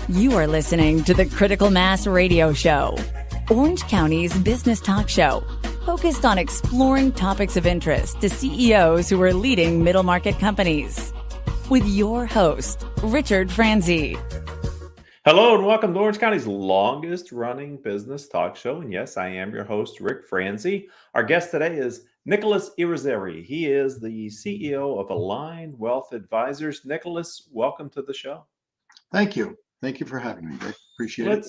You are listening to the Critical Mass Radio Show, Orange County's business talk show, focused on exploring topics of interest to CEOs who are leading middle market companies. With your host, Richard Franzi. Hello and welcome to Orange County's longest running business talk show. And yes, I am your host, Rick Franzi. Our guest today is Nicholas Yrizarry. He is the CEO of Aligned Wealth Advisors. Nicholas, welcome to the show. Thank you. Thank you for having me, Rick. Appreciate it.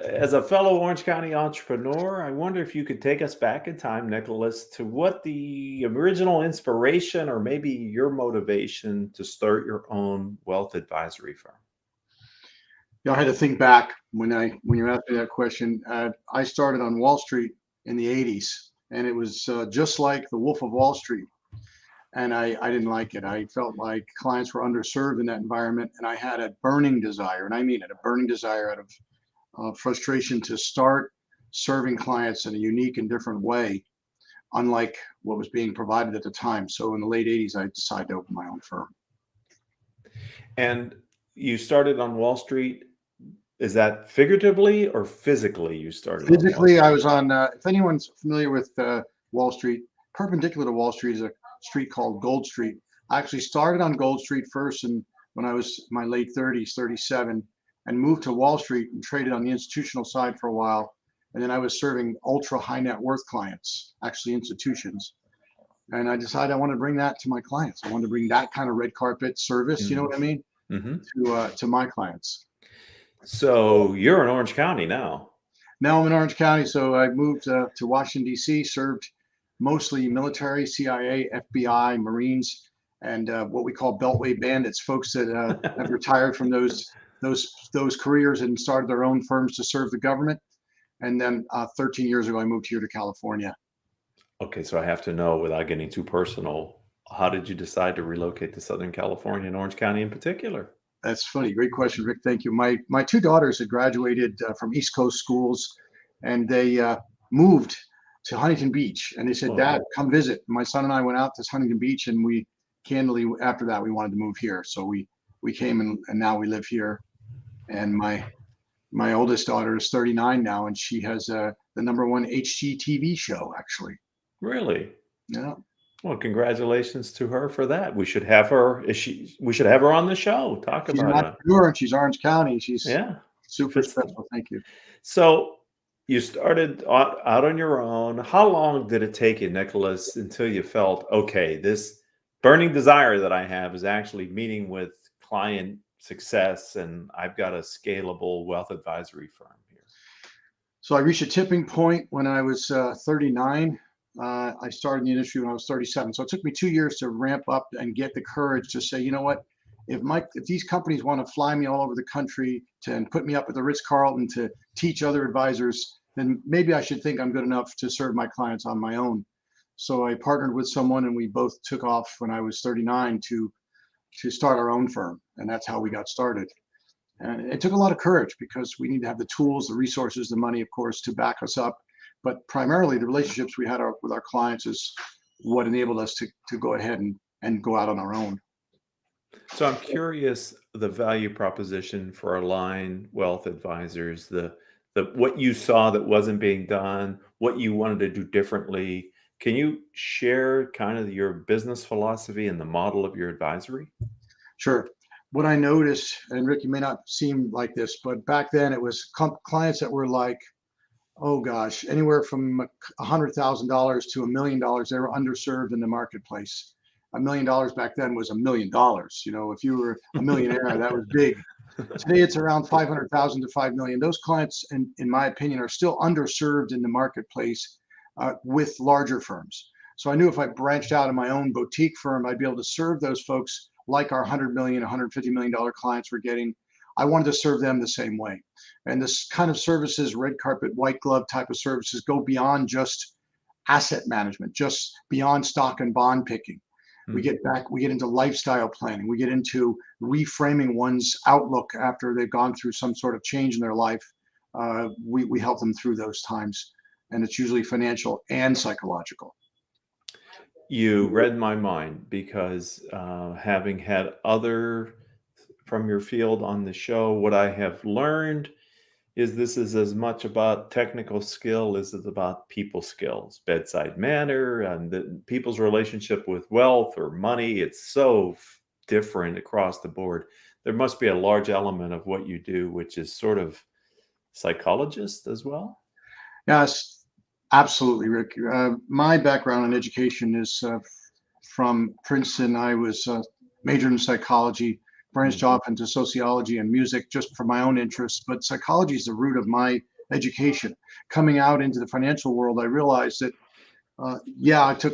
As a fellow Orange County entrepreneur, I wonder if you could take us back in time, Nicholas, to what the original inspiration or maybe your motivation to start your own wealth advisory firm. Yeah, I had to think back when you asked me that question. I started on Wall Street in the 80s, and it was just like the Wolf of Wall Street. And I didn't like it. I felt like clients were underserved in that environment, and I had a burning desire, and I mean it, a burning desire out of frustration to start serving clients in a unique and different way, unlike what was being provided at the time. So in the late 80s, I decided to open my own firm. And you started on Wall Street. Is that figuratively or physically you started? Physically, I was on, if anyone's familiar with Wall Street, perpendicular to Wall Street is a street called Gold Street. I actually started on Gold Street first, and when I was in my late 30s, 37, and moved to Wall Street and traded on the institutional side for a while. And then I was serving ultra high net worth clients, actually institutions. And I decided I wanted to bring that to my clients. I wanted to bring that kind of red carpet service, you know what I mean, to my clients. So you're in Orange County now. Now I'm in Orange County. So I moved to Washington, D.C., served mostly military, CIA, FBI, Marines, and what we call Beltway bandits, folks that have retired from those careers and started their own firms to serve the government. And then 13 years ago, I moved here to California. Okay, so I have to know, without getting too personal, how did you decide to relocate to Southern California and Orange County in particular? That's funny. Great question, Rick. Thank you. My two daughters had graduated from East Coast schools, and they moved to Huntington Beach. And they said, Dad, come visit. My son and I went out to Huntington Beach, and we candidly, after that, we wanted to move here. So we came and now we live here. And my oldest daughter is 39 now, and she has the #1 HGTV show, actually. Really? Yeah. Well, congratulations to her for that. We should have her. We should have her on the show. She's an entrepreneur, and she's Orange County. She's super special. Thank you. So you started out on your own. How long did it take you, Nicholas, until you felt, okay, this burning desire that I have is actually meeting with client success, and I've got a scalable wealth advisory firm here? So I reached a tipping point when I was 39. I started in the industry when I was 37. So it took me 2 years to ramp up and get the courage to say, you know what, if these companies want to fly me all over the country and put me up at the Ritz-Carlton to teach other advisors, then maybe I should think I'm good enough to serve my clients on my own. So I partnered with someone, and we both took off when I was 39 to start our own firm. And that's how we got started. And it took a lot of courage because we need to have the tools, the resources, the money, of course, to back us up. But primarily the relationships we had with our clients is what enabled us to go ahead and go out on our own. So I'm curious, the value proposition for Aligned Wealth Advisors, the what you saw that wasn't being done, what you wanted to do differently. Can you share kind of your business philosophy and the model of your advisory? Sure. What I noticed, and Rick, you may not seem like this, but back then it was clients that were like, oh gosh, anywhere from $100,000 to $1 million, they were underserved in the marketplace. $1 million back then was $1 million. You know, if you were a millionaire, that was big. Today it's around 500,000 to 5 million. Those clients, in my opinion, are still underserved in the marketplace with larger firms. So I knew if I branched out in my own boutique firm, I'd be able to serve those folks like our $100 million, $150 million clients were getting. I wanted to serve them the same way. And this kind of services, red carpet, white glove type of services, go beyond just asset management, just beyond stock and bond picking. We get into lifestyle planning. We get into reframing one's outlook after they've gone through some sort of change in their life. We help them through those times, and it's usually financial and psychological. You read my mind because having had other from your field on the show. What I have learned is this is as much about technical skill as it's about people skills, bedside manner, and people's relationship with wealth or money. It's so different across the board. There must be a large element of what you do, which is sort of psychologist as well. Yes, absolutely, Rick. My background in education is from Princeton. I was majored in psychology, branched off into sociology and music just for my own interests. But psychology is the root of my education. Coming out into the financial world, I realized that, I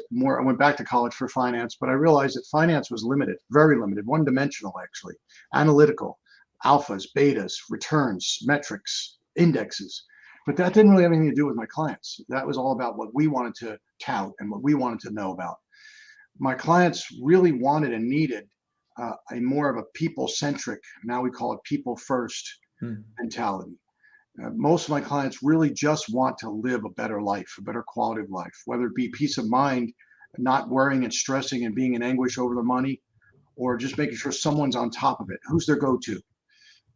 went back to college for finance, but I realized that finance was limited, very limited, one dimensional, actually, analytical, alphas, betas, returns, metrics, indexes. But that didn't really have anything to do with my clients. That was all about what we wanted to tout and what we wanted to know about. My clients really wanted and needed a more of a people-centric, now we call it people-first mentality. Most of my clients really just want to live a better life, a better quality of life, whether it be peace of mind, not worrying and stressing and being in anguish over the money, or just making sure someone's on top of it. Who's their go-to?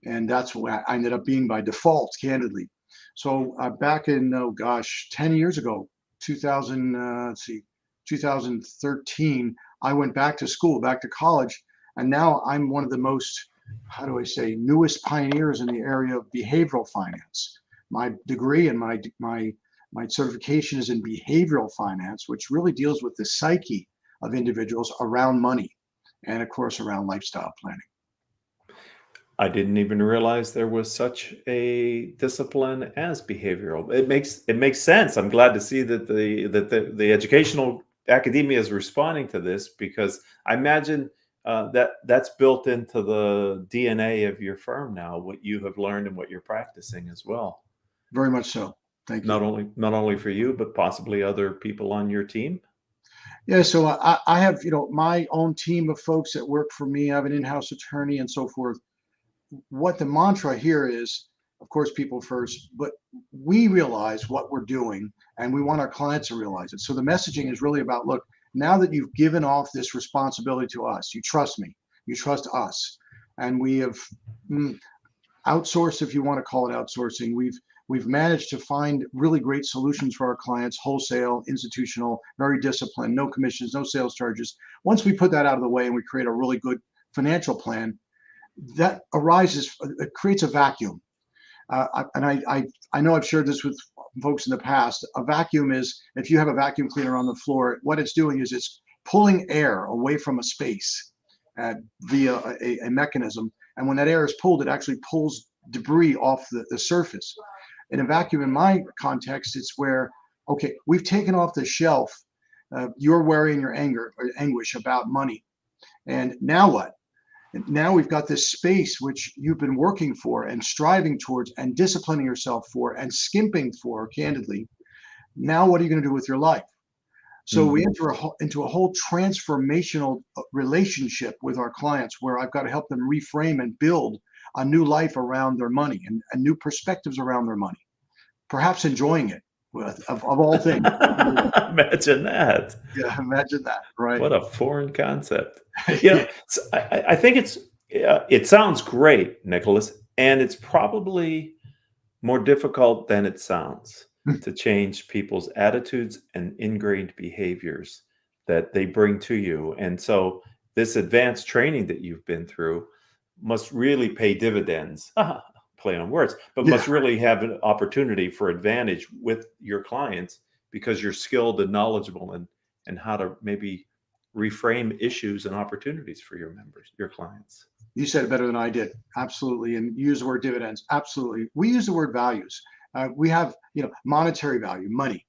And that's what I ended up being by default, candidly. So back in, 10 years ago, 2013, I went back to school, back to college, and now I'm one of the most, newest pioneers in the area of behavioral finance. My degree and my certification is in behavioral finance, which really deals with the psyche of individuals around money and, of course, around lifestyle planning. I didn't even realize there was such a discipline as behavioral. It makes sense. I'm glad to see that the educational academia is responding to this, because I imagine that's built into the DNA of your firm now, what you have learned and what you're practicing as well. Very much so. Thank you. Not only for you, but possibly other people on your team. Yeah, so I have, my own team of folks that work for me. I have an in-house attorney and so forth. What the mantra here is, of course, people first, but we realize what we're doing and we want our clients to realize it. So the messaging is really about, look, now that you've given off this responsibility to us, you trust me, you trust us, and we have outsourced, if you want to call it outsourcing. We've managed to find really great solutions for our clients, wholesale, institutional, very disciplined, no commissions, no sales charges. Once we put that out of the way and we create a really good financial plan, that it creates a vacuum. And I know I've shared this with folks in the past. A vacuum is, if you have a vacuum cleaner on the floor, what it's doing is it's pulling air away from a space via a mechanism. And when that air is pulled, it actually pulls debris off the surface. In a vacuum, in my context, it's where, okay, we've taken off the shelf your worry and your anger or anguish about money. And now what? Now we've got this space which you've been working for and striving towards and disciplining yourself for and skimping for, candidly. Now what are you going to do with your life? So we enter into a whole transformational relationship with our clients, where I've got to help them reframe and build a new life around their money and new perspectives around their money, perhaps enjoying it, of all things. Imagine that. Yeah, imagine that. Right. What a foreign concept. So I think it sounds great, Nicholas, and it's probably more difficult than it sounds to change people's attitudes and ingrained behaviors that they bring to you. And so this advanced training that you've been through must really pay dividends. Play on words, but must really have an opportunity for advantage with your clients, because you're skilled and knowledgeable and how to maybe reframe issues and opportunities for your members, your clients. You said it better than I did. Absolutely. And you use the word dividends. Absolutely. We use the word values. We have, monetary value, money.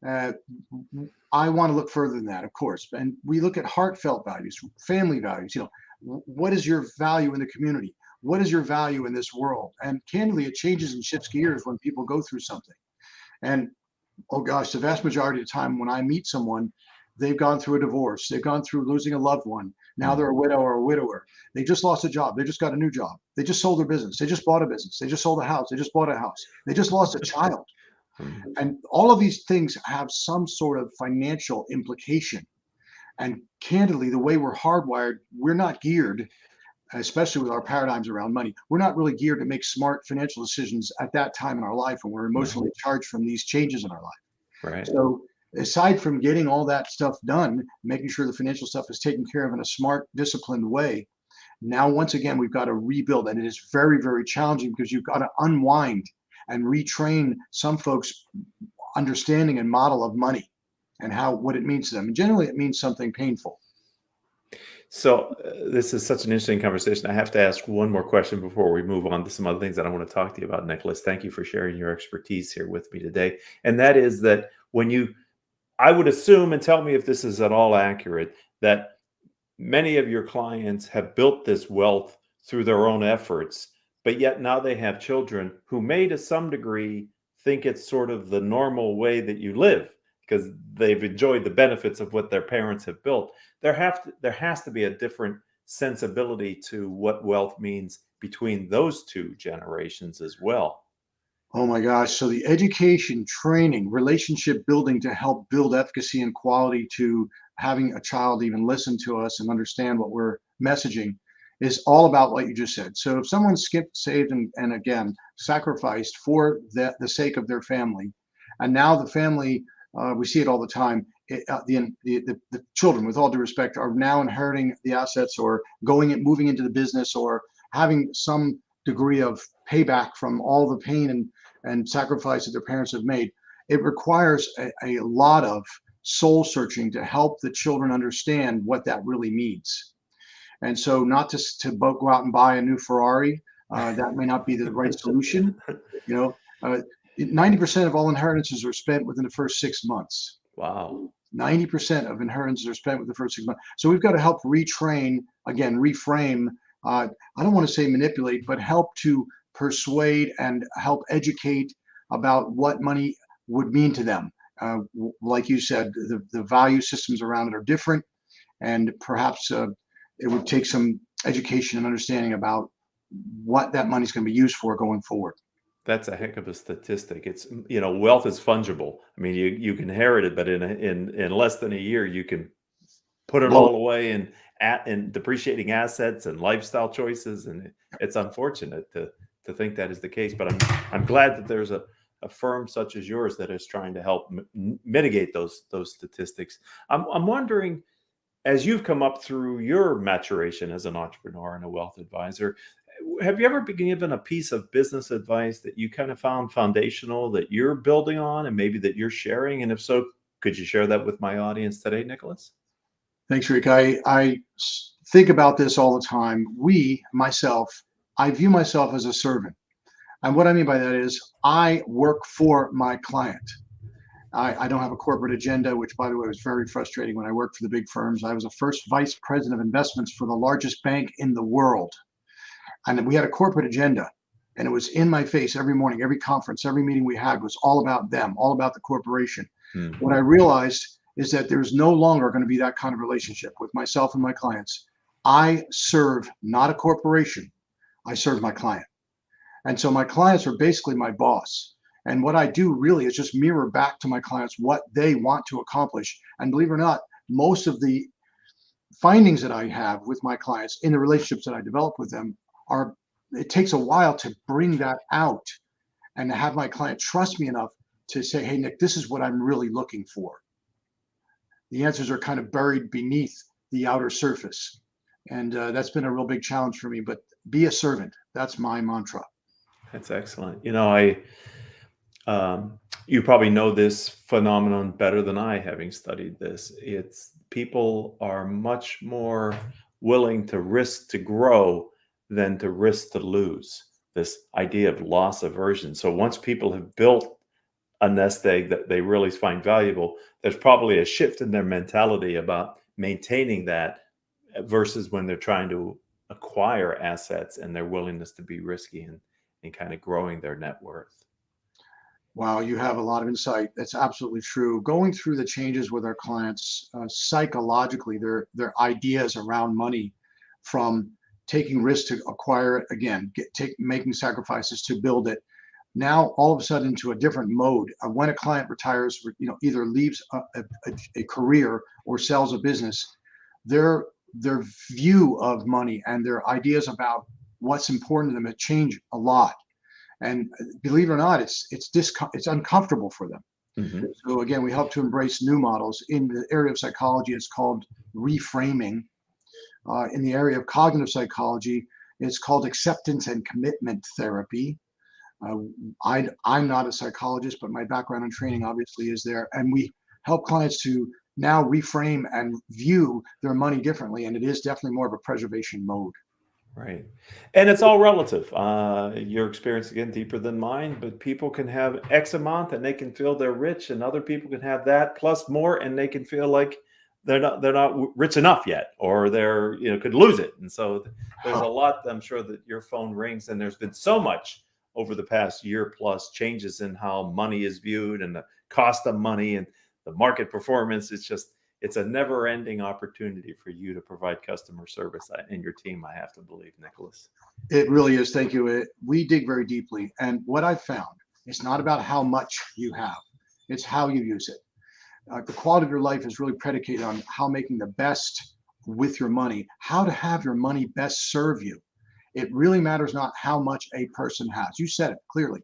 I want to look further than that, of course. And we look at heartfelt values, family values. What is your value in the community? What is your value in this world? And candidly, it changes and shifts gears when people go through something. And oh gosh, the vast majority of the time when I meet someone, they've gone through a divorce. They've gone through losing a loved one. Now they're a widow or a widower. They just lost a job. They just got a new job. They just sold their business. They just bought a business. They just sold a house. They just bought a house. They just lost a child. And all of these things have some sort of financial implication. And candidly, the way we're hardwired, we're not geared especially with our paradigms around money. We're not really geared to make smart financial decisions at that time in our life when we're emotionally charged from these changes in our life. Right. So aside from getting all that stuff done, making sure the financial stuff is taken care of in a smart, disciplined way, now once again we've got to rebuild, and it is very, very challenging because you've got to unwind and retrain some folks' understanding and model of money and what it means to them. And generally it means something painful. So this is such an interesting conversation. I have to ask one more question before we move on to some other things that I want to talk to you about, Nicholas. Thank you for sharing your expertise here with me today. And that is that I would assume, and tell me if this is at all accurate, that many of your clients have built this wealth through their own efforts, but yet now they have children who may to some degree think it's sort of the normal way that you live because they've enjoyed the benefits of what their parents have built. There has to be a different sensibility to what wealth means between those two generations as well. Oh my gosh. So the education, training, relationship building to help build efficacy and quality to having a child even listen to us and understand what we're messaging is all about what you just said. So if someone skipped, saved, and again, sacrificed for the sake of their family, and now the family, we see it all the time, the children, with all due respect, are now inheriting the assets or moving into the business or having some degree of payback from all the pain and sacrifice that their parents have made. It requires a lot of soul searching to help the children understand what that really means. And so not to go out and buy a new Ferrari, that may not be the right solution. 90% of all inheritances are spent within the first 6 months. Wow. 90% of inheritances are spent within the first 6 months. So we've got to help retrain, again, reframe, I don't want to say manipulate, but help to persuade and help educate about what money would mean to them. Like you said, the value systems around it are different, and perhaps it would take some education and understanding about what that money is going to be used for going forward. That's a heck of a statistic. It's, wealth is fungible. I mean, you can inherit it, but in less than a year, you can put it all away in depreciating assets and lifestyle choices. And it's unfortunate to think that is the case, but I'm glad that there's a firm such as yours that is trying to help mitigate those statistics. I'm wondering, as you've come up through your maturation as an entrepreneur and a wealth advisor, have you ever been given a piece of business advice that you kind of found foundational that you're building on and maybe that you're sharing? And if so, could you share that with my audience today, Nicholas? Thanks, Rick. I think about this all the time. I view myself as a servant. And what I mean by that is I work for my client. I don't have a corporate agenda, which, by the way, was very frustrating when I worked for the big firms. I was a first vice president of investments for the largest bank in the world. And we had a corporate agenda, and it was in my face every morning, every conference, every meeting we had was all about them, all about the corporation. Mm-hmm. What I realized is that there's no longer going to be that kind of relationship with myself and my clients. I serve not a corporation. I serve my client. And so my clients are basically my boss. And what I do really is just mirror back to my clients what they want to accomplish. And believe it or not, most of the findings that I have with my clients in the relationships that I develop with them it takes a while to bring that out and to have my client trust me enough to say, hey, Nick, this is what I'm really looking for. The answers are kind of buried beneath the outer surface. And that's been a real big challenge for me, but be a servant. That's my mantra. That's excellent. You probably know this phenomenon better than I, having studied this. It's people are much more willing to risk to grow than to risk to lose. This idea of loss aversion. So once people have built a nest egg that they really find valuable, there's probably a shift in their mentality about maintaining that versus when they're trying to acquire assets and their willingness to be risky and kind of growing their net worth. Wow, you have a lot of insight. That's absolutely true. Going through the changes with our clients, psychologically, their ideas around money, from taking risks to acquire it, again, making sacrifices to build it, now all of a sudden into a different mode. When a client retires, either leaves a career or sells a business, their their view of money and their ideas about what's important to them have changed a lot. And believe it or not, it's uncomfortable for them. Hmm. So again, we help to embrace new models. In the area of psychology, it's called reframing. In the area of cognitive psychology, it's called acceptance and commitment therapy. Uh, I'm not a psychologist, but my background and training obviously is there. And we help clients to now reframe and view their money differently. And it is definitely more of a preservation mode. Right. And it's all relative. Your experience, again, deeper than mine, but people can have X amount and they can feel they're rich, and other people can have that plus more and they can feel like they're not rich enough yet, or they're, could lose it. And so there's a lot, I'm sure, that your phone rings, and there's been so much over the past year plus changes in how money is viewed and the cost of money and the market performance. It's a never-ending opportunity for you to provide customer service in your team, I have to believe, Nicholas. It really is. Thank you. We dig very deeply. And what I've found, it's not about how much you have, it's how you use it. The quality of your life is really predicated on how making the best with your money, how to have your money best serve you. It really matters not how much a person has. You said it clearly.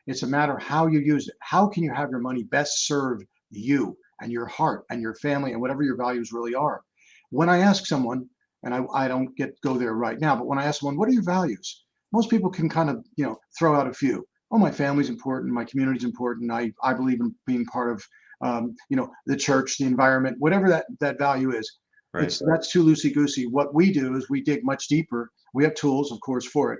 It's a matter of how you use it. How can you have your money best serve you and your heart and your family and whatever your values really are? When I ask someone, and I don't go there right now, but when I ask someone, what are your values? Most people can kind of, throw out a few. Oh, my family's important. My community's important. I believe in being part of, the church, the environment, whatever that value is. Right. That's too loosey-goosey. What we do is we dig much deeper. We have tools, of course, for it.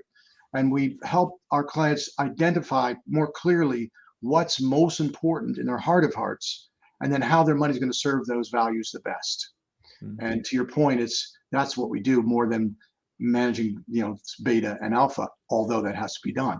And we help our clients identify more clearly what's most important in their heart of hearts, and then how their money is going to serve those values the best. Mm-hmm. And to your point, that's what we do more than managing, beta and alpha, although that has to be done.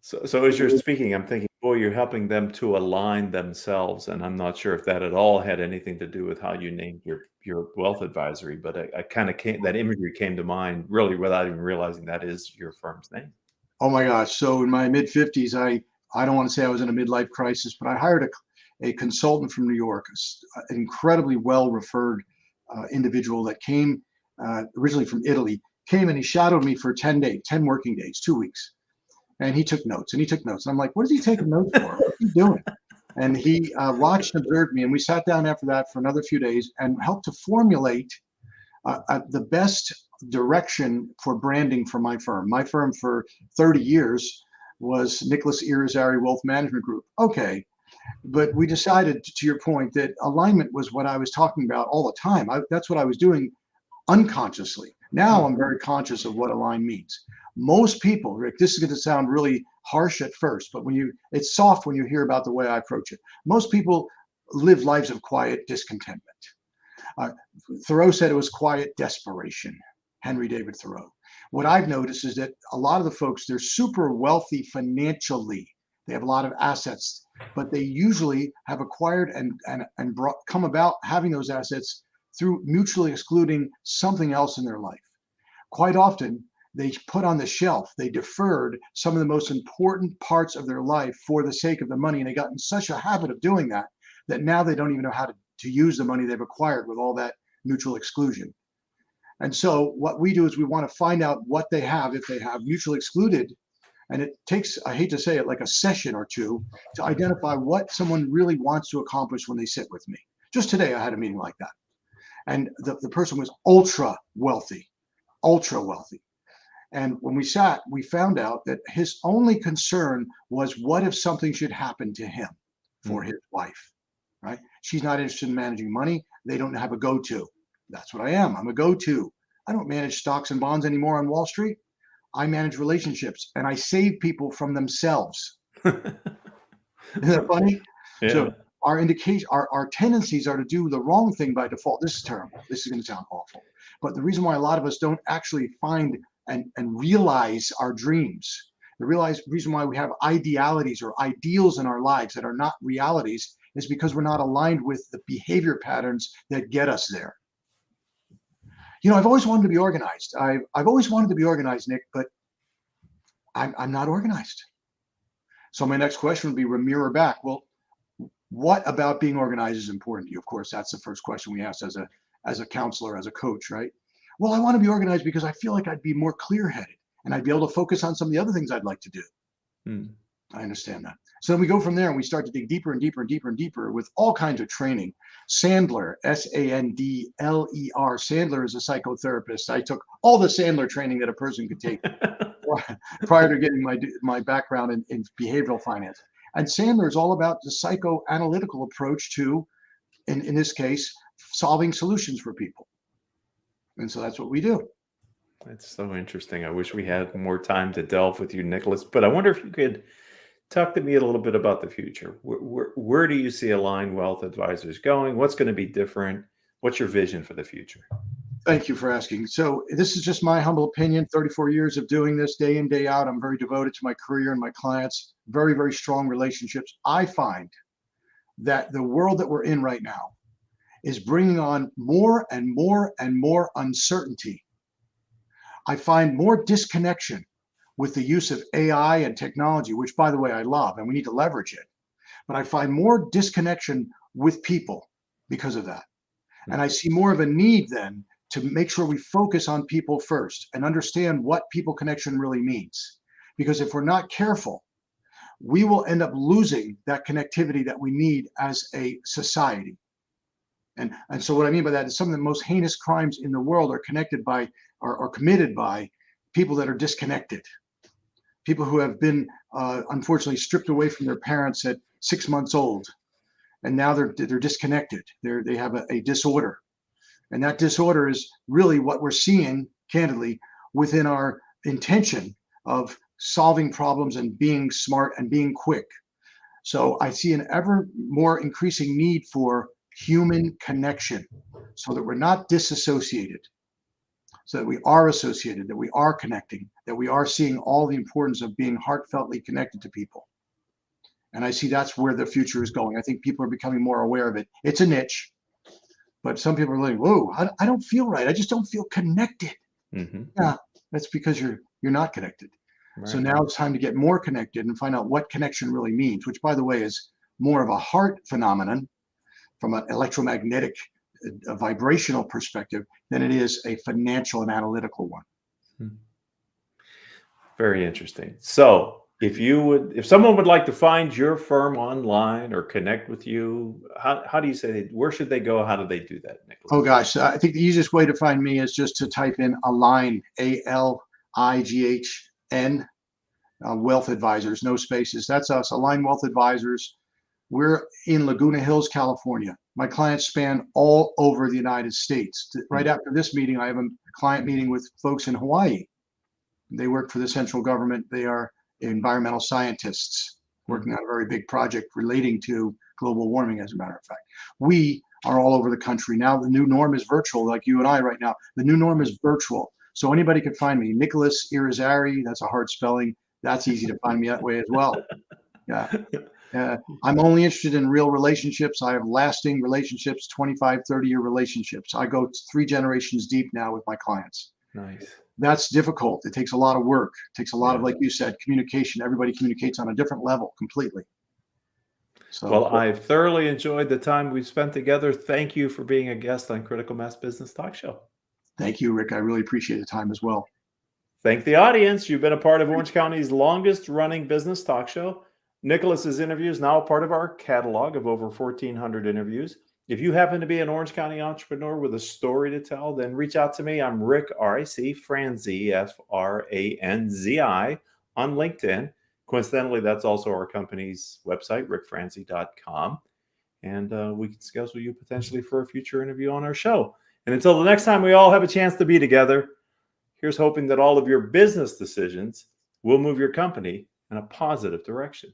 So as you're speaking, I'm thinking, boy, you're helping them to align themselves. And I'm not sure if that at all had anything to do with how you named your wealth advisory, but I kind of that imagery came to mind really without even realizing that is your firm's name. Oh my gosh. So in my mid-50s, I don't want to say I was in a midlife crisis, but I hired a consultant from New York, an incredibly well-referred individual that came originally from Italy, came and he shadowed me for 10 working days, 2 weeks. And he took notes. And I'm like, what is he taking notes for? What's he doing? And he watched and observed me. And we sat down after that for another few days and helped to formulate the best direction for branding for my firm. My firm for 30 years was Nicholas Yrizarry Wealth Management Group. Okay. But we decided, to your point, that alignment was what I was talking about all the time. That's what I was doing unconsciously. Now I'm very conscious of what align means. Most people, Rick, this is going to sound really harsh at first, but it's soft when you hear about the way I approach it. Most people live lives of quiet discontentment. Thoreau said it was quiet desperation, Henry David Thoreau. What I've noticed is that a lot of the folks, they're super wealthy financially. They have a lot of assets, but they usually have acquired and come about having those assets through mutually excluding something else in their life. Quite often, they put on the shelf, they deferred some of the most important parts of their life for the sake of the money. And they got in such a habit of doing that now they don't even know how to use the money they've acquired with all that mutual exclusion. And so what we do is we want to find out what they have, if they have mutually excluded. And it takes, I hate to say it, like a session or two to identify what someone really wants to accomplish when they sit with me. Just today, I had a meeting like that. And the person was ultra wealthy. And when we sat, we found out that his only concern was, what if something should happen to him for his wife, right? She's not interested in managing money. They don't have a go-to. That's what I am. I'm a go-to. I don't manage stocks and bonds anymore on Wall Street. I manage relationships, and I save people from themselves. Isn't that funny? Yeah. So our tendencies are to do the wrong thing by default. This is terrible. This is going to sound awful. But the reason why a lot of us don't actually find and realize our dreams, the reason why we have idealities or ideals in our lives that are not realities, is because we're not aligned with the behavior patterns that get us there. I've always wanted to be organized. I've always wanted to be organized, Nick, but I'm not organized. So my next question would be, mirror back. Well, what about being organized is important to you? Of course, that's the first question we ask as a counselor, as a coach, right? Well, I want to be organized because I feel like I'd be more clear-headed and I'd be able to focus on some of the other things I'd like to do. I understand that. So then we go from there and we start to dig deeper and deeper and deeper and deeper with all kinds of training. Sandler, Sandler. Sandler is a psychotherapist. I took all the Sandler training that a person could take prior to getting my background in behavioral finance. And Sandler is all about the psychoanalytical approach to, in this case, solving solutions for people. And so that's what we do. That's so interesting. I wish we had more time to delve with you, Nicholas, but I wonder if you could talk to me a little bit about the future. Where do you see Aligned Wealth Advisors going? What's going to be different? What's your vision for the future? Thank you for asking. So this is just my humble opinion, 34 years of doing this day in, day out. I'm very devoted to my career and my clients, very, very strong relationships. I find that the world that we're in right now is bringing on more and more and more uncertainty. I find more disconnection with the use of AI and technology, which, by the way, I love, and we need to leverage it. But I find more disconnection with people because of that. And I see more of a need then to make sure we focus on people first and understand what people connection really means. Because if we're not careful, we will end up losing that connectivity that we need as a society. And so what I mean by that is some of the most heinous crimes in the world are connected by or committed by people that are disconnected. People who have been unfortunately stripped away from their parents at 6 months old, and now they're disconnected. They have a disorder, and that disorder is really what we're seeing, candidly, within our intention of solving problems and being smart and being quick. So I see an ever more increasing need for human connection, so that we're not disassociated, so that we are associated, that we are connecting, that we are seeing all the importance of being heartfeltly connected to people. And I see that's where the future is going. I think people are becoming more aware of it. It's a niche, but some people are like, whoa, I don't feel right. I just don't feel connected. Yeah, that's because you're not connected. Right. So now it's time to get more connected and find out what connection really means, which, by the way, is more of a heart phenomenon from an electromagnetic, a vibrational perspective than it is a financial and analytical one. Very interesting. So if someone would like to find your firm online or connect with you, how do you say, where should they go? How do they do that, Nicholas? Oh gosh, I think the easiest way to find me is just to type in Align, ALIGHN, Wealth Advisors, no spaces. That's us, Align Wealth Advisors. We're in Laguna Hills, California. My clients span all over the United States. Right after this meeting, I have a client meeting with folks in Hawaii. They work for the central government. They are environmental scientists working on a very big project relating to global warming, as a matter of fact. We are all over the country. Now the new norm is virtual, like you and I right now. The new norm is virtual. So anybody can find me. Nicholas Yrizarry, that's a hard spelling. That's easy to find me that way as well. Yeah. I'm only interested in real relationships. I have lasting relationships, 25, 30-year relationships. I go 3 generations deep now with my clients. Nice. That's difficult. It takes a lot of work. It takes a lot of, like you said, communication. Everybody communicates on a different level completely. So, well, I've thoroughly enjoyed the time we've spent together. Thank you for being a guest on Critical Mass Business Talk Show. Thank you, Rick. I really appreciate the time as well. Thank the audience. You've been a part of Orange County's longest running business talk show. Nicholas's interview is now a part of our catalog of over 1,400 interviews. If you happen to be an Orange County entrepreneur with a story to tell, then reach out to me. I'm Rick, R-I-C, Franzi, F-R-A-N-Z-I, on LinkedIn. Coincidentally, that's also our company's website, rickfranzi.com. And we can schedule you potentially for a future interview on our show. And until the next time we all have a chance to be together, here's hoping that all of your business decisions will move your company in a positive direction.